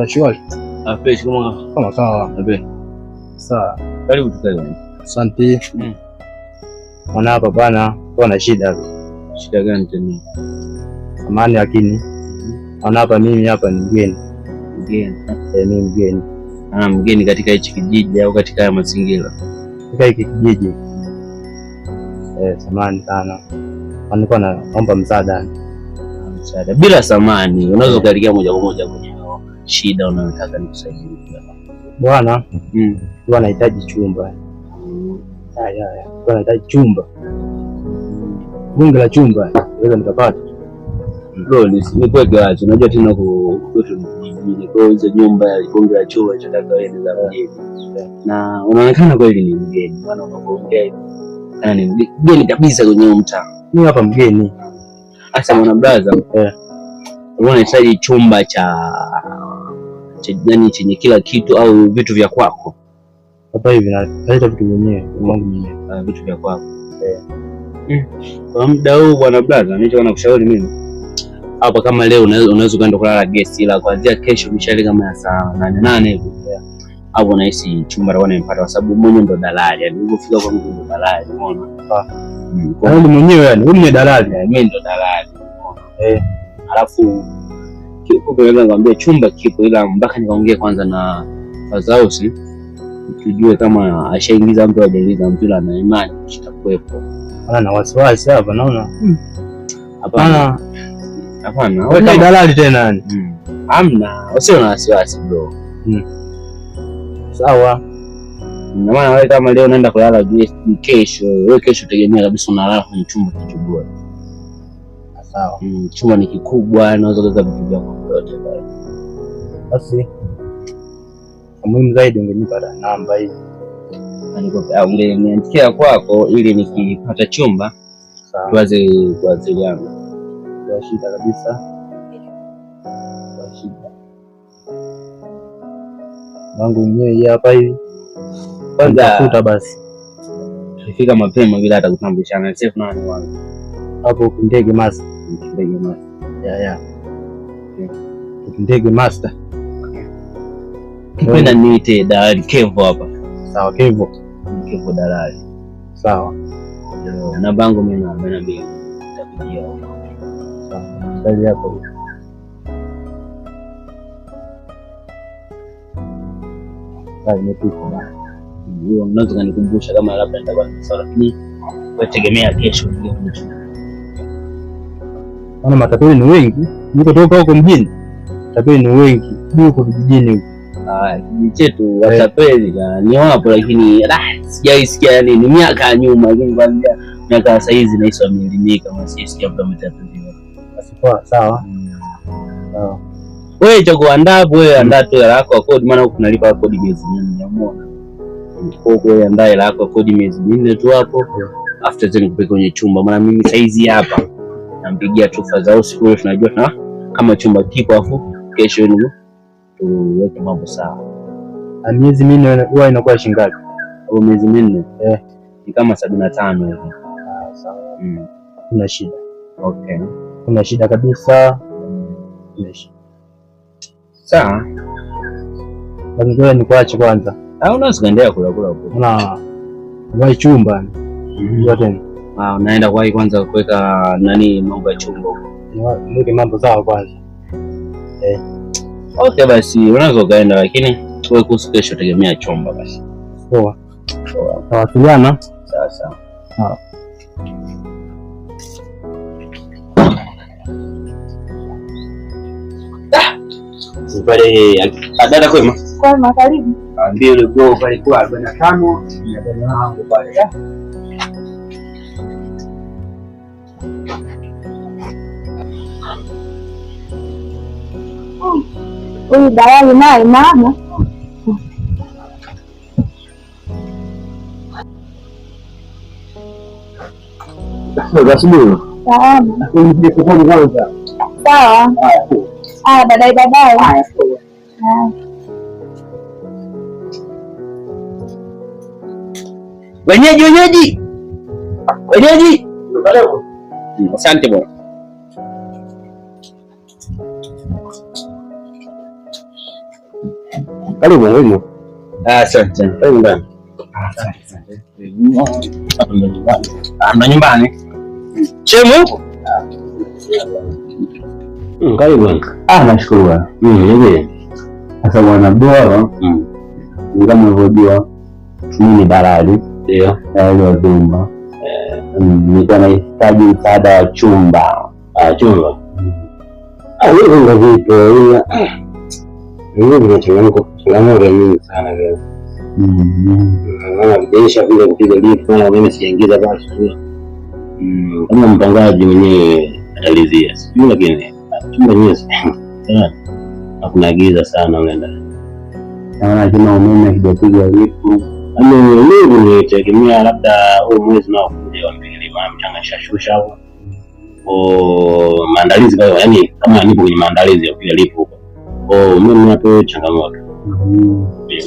Shwari. Fresh Kama sawa. Sawa. Karibu tukae. Asante. Mwana hapa bwana, kuna shida. Shida gani tena? Amani lakini. Mwana hapa mimi hapa ni mgeni. Mimi mgeni. Mgeni katika hichi kijiji au katika haya mazingira? Katika hiki kijiji. Samahani sana. Nilikuwa naomba msaada. Msaada bila samani, unaweza kuelekea moja kwa moja kwenye shida unayotaka nikusaidie. Bwana, bwana nahitaji chumba. Bwana nahitaji chumba. Bunge la chumba, naweza nikapata. Bro, ni kweli gacho. Unajua tena kwetu mjini kwa hizo nyumba ya bunge la chumba tunataka wewe za mjini. Na unaonekana kweli ni mgeni. Bwana unapoongea hivi. Ni mgeni kabisa kwenye mtaa. Mimi hapa mgeni. Asa mwana brother, unahitaji chumba cha yani chenye kila kitu au vitu vya kwako? Hapa hivi naleta vitu vyenyewe, wangu mwenyewe, vitu vya kwako. Kwa muda huu bwana brother, nicho nakushauri mimi. Hapa kama leo unaweza kwenda kulala guest, ila kuanzia kesho mishale kama ya saa 8 hivi. Hapo nahisi chumba rawana nimepata kwa sababu mwenyewe ndo dalali. Yani ulipofika kwa mtu ndo dalali, umeona? Kwa hiyo mwenyewe yani, wewe ni dalali, mimi ndo dalali. Alafu kipo kwa nikwambia chumba kipo, ila mpaka nikaongea kwanza na Fazausi tujue kama ashaingiza mtu hajaingiza mtu, ila na imani kitakuwepo. Ana wasiwasi hapa naona. Hapana. Wewe ni dalali tena yani. Hamna, usio na wasiwasi bro. Sawa. Na maana wewe kama leo unaenda kulala kesho, wewe kesho tegemea kabisa unalala kwenye chumba kikubwa. Sawa. Chumba ni kikubwa, naweza kuweka vitu vyako vyote pale. Basi muhimu zaidi ungenipa namba hii. Ungeniandikia kwako ili nikipata chumba tuanze kuwasiliana. Kwa shida kabisa. Kwa shida. Wangu mwenyewe hapa hivi. Kwanza futa basi. Tulifika mapema bila hata kutambulishana. Sasa nani wangu? Hapo Ndege Master. Ndege Master. Ya. Ndege Master. Kwenda niite dalali Kevo hapa. Sawa Kevo. Kevo dalali. Sawa. Na bango mimi na 42. Nitakuja huko. Sawa. Ndani yako. Hiyo unaweza kunikumbusha kama labda nitakuwa sawa, lakini wategemea kesho ndio. Maana matapeli ni wengi, niko toka huko mjini. Matapeli ni wengi, huko vijijini huko. Kijiji chetu watapeli ni wapo, lakini sijaisikia yani ni miaka ya nyuma, lakini kwanza miaka sasa hizi naisi wameelimika, kama sisi mtu ametapeliwa. Basi poa, sawa. Sawa. Wewe cha kuandaa hapo, wewe andaa tu hela yako ya kodi, maana huko tunalipa kodi miezi 4, umeona? Kwa hiyo andaa hela yako ya kodi miezi 4 tu hapo. After then kupeka kwenye chumba, maana mimi saizi hapa nampigia tu Fazausi kule, tunajua na kama chumba kipo, afu kesho ni tuweke mambo sawa. Miezi 4 huwa inakuwa shilingi ngapi? Au miezi 4? Ni kama 75 hivi. Sawa. Kuna shida. Okay. Kuna shida kabisa. Kuna shida. Sawa. Ngoja nikuache kwanza. Unaweza kuendelea kula huko. Wai chumba. Yote. Unaenda kwa kwanza kuweka nani mambo ya chumba huko. Mweke mambo sawa kwanza. Okay basi unaweza kaenda, lakini wewe kuhusu kesho tegemea chumba basi. Poa. Tawasiliana. Sawa. Sawa. Pale dada kwema. Kwema, karibu. Ndio ile go pale kwa 45 na dada wangu pale. Huyu dalali naye mama. Asubuhi. Sawa. Baadaye. Wenyeji. Asante bwana. Karibu. Asante. Karibu ndani. Asante. Ndo nyumbani. Chemu? Karibu. Nashukuru bwana. Hivi. Sasa bwana bora. Kama unavyojua mimi ni dalali. Ndio. Dalali wa nyumba. Nilikuwa nahitaji msaada wa chumba. Chumba. Hivi ndio vipi? Hivi ni changamoto nyingi sana leo. Naona vile kupiga lift na mimi sijaingiza basi. Kama mpangaji mwenyewe atalizia. Sijui lakini chumba nyingi. Hakuna giza sana mle ndani. Naona kama umeme kidogo lift. Mimi nitegemea labda huu mwezi nao kuja wapili mchanga shashusha hapo. Maandalizi kwa hiyo, yani kama nipo kwenye maandalizi ya kupiga lift huko. Mimi hapo changamoto.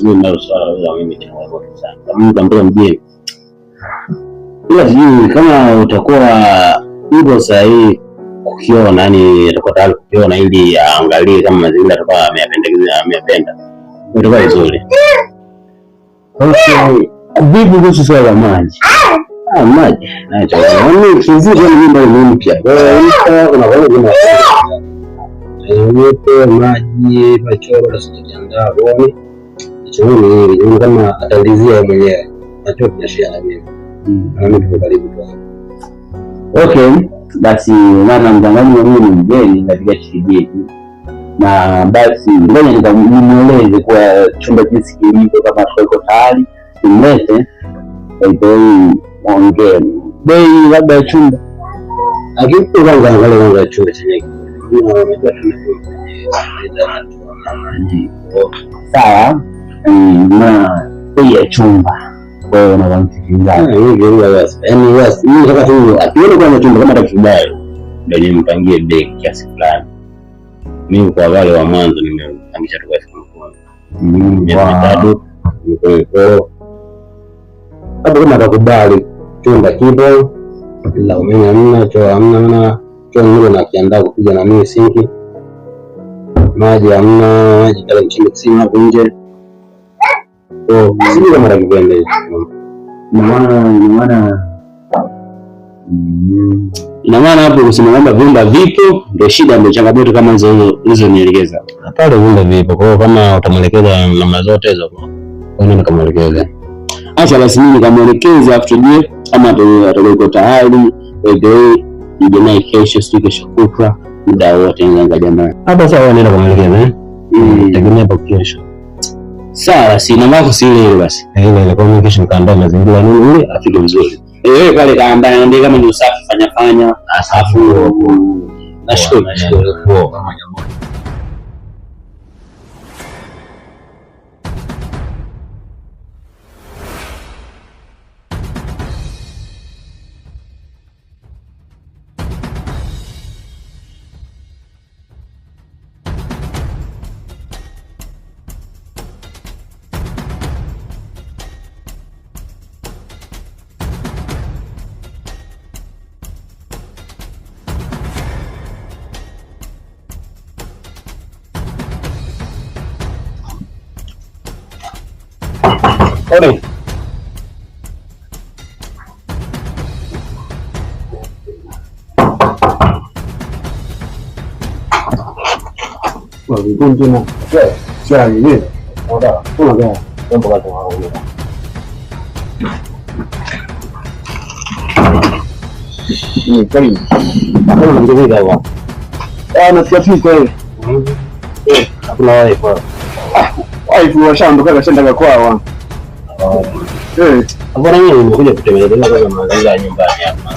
Mimi ndio swala la mimi changamoto sana. Kama mtambua mjini. Ila sijui kama utakuwa hivyo sahihi kukiona, yani atakuwa tayari kukiona ili aangalie kama mazingira atakuwa ameyapenda. Itakuwa vizuri. Okay. Vipi kuhusu swala la maji? Maji. Mimi kizidi nyumba mpya. Unaona kuna maji pachoro sijaandaa boni. Choni ni kama atalizia mwenyewe. Nacho biashara mimi. Mimi tuko karibu tu. Okay. Basi maana mtangazaji mwenyewe ni mgeni katika kijiji. Na basi ngoja nimueleze kwa chumba jinsi kilivyo, kama tuko tayari nimlete bei ongea bei labda ya chumba, lakini kwanza angalia chumba chenyewe. Sawa, na bei ya chumba wewe unamfikiria hivi basi, yani basi mimi nataka tu akiona kwa chumba kama atakubali ndio nimpangie bei kiasi fulani. Mimi kwa wale wa mwanzo nimepangisha tu kwa elfu tatu kama atakubali chumba kipo, ila umeme hamna, choo hamna, choo ndio nakiandaa kupiga na mimi sinki, maji hamna, maji kale mchimbe kisima hapo nje. Sisi kama rakipenda ina maana hapo kusema kwamba vyumba vipo ndio shida, ndio changamoto kama hizo nielekeza. Pale vyumba vipo, kwa hiyo kama utamwelekeza namna zote hizo kwa nini nikamwelekeza? Acha basi mimi nikamwelekeza tujue kama atakuwa tayari ndio nije naye kesho, siku kesho kutwa muda wote nganga jamaa. Hapa sawa, nenda kumwelekeza tegemea hapo kesho. Sawa, si namba yako si ile basi. Ile communication kaandaa mazingira nini ili afike vizuri. Pale kaandaa ndio kama ni usafi fanya asafu. Nashukuru. Ore. Continua. Cioè, vedi? Guarda, quello che è un po' la carino. Quello non devi dare qua. Non si capisce. Hakuna wifi. Wifi washaondoka kashaenda kwao. Mbona mimi nimekuja kutembelea kwa mazingira nyumbani hapa.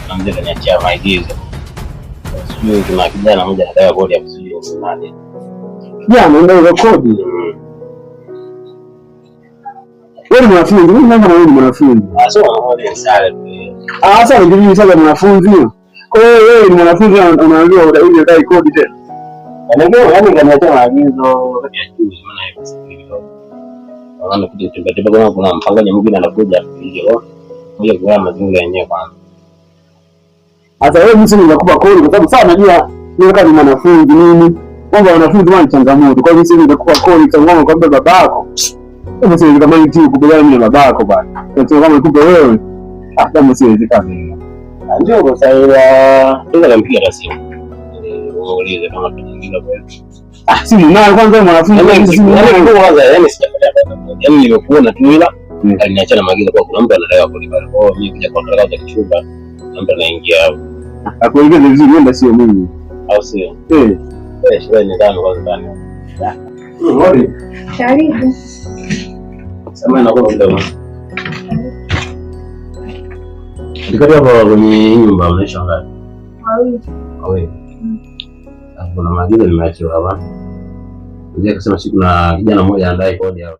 Namjia kaniachia maagizo. Sijui kuna kijana mmoja anataka kodi ya kuzuia mali. Jana ndio kodi. Wewe mwanafunzi, mimi kama wewe mwanafunzi. Sasa wanaona sare. Sasa ndio sasa mwanafunzi. Kwa hiyo wewe ni mwanafunzi unaambiwa udai kodi tena. Yaani kaniachia maagizo ya juzi maana hiyo. Wanaona kuja kutembea kama kuna mpangaji mwingine anakuja hivyo. Kuja kwa mazingira yenyewe kwanza. Sasa wewe mimi ninakupa kodi kwa sababu sana najua wewe kama mwanafunzi nini kwamba wanafunzi wana changamoto. Kwa hiyo sisi ningekuwa kodi changamoto kwa babako. Kama siwezi kama ni tu kubaliana mimi na babako bwana. Sasa kama nikupe wewe, kama siwezi kama. Ndio kwa sababu ndio nampigia na simu. Muulize kama tunaingia kwa. Simu nayo kwanza mwanafunzi simu nayo kwanza, yani sijapata. Yaani nimekuona tu ila aliniacha na maagizo kwa kuna mtu anadaiwa kulipa. Kwa hiyo mimi kuja kwa kaka za chumba, mtu anaingia hapo. Akuelekeze vizuri, nenda sio mimi. Au sio? Shule ni ndani kwanza ndani. Ngori. Karibu. Sema na kwa mdomo. Ndikati hapo kwenye nyumba unaishi ngapi? Wawili. Kuna maagizo nimeachiwa hapa. Ndio kusema siku na kijana mmoja anadai kodi hapo.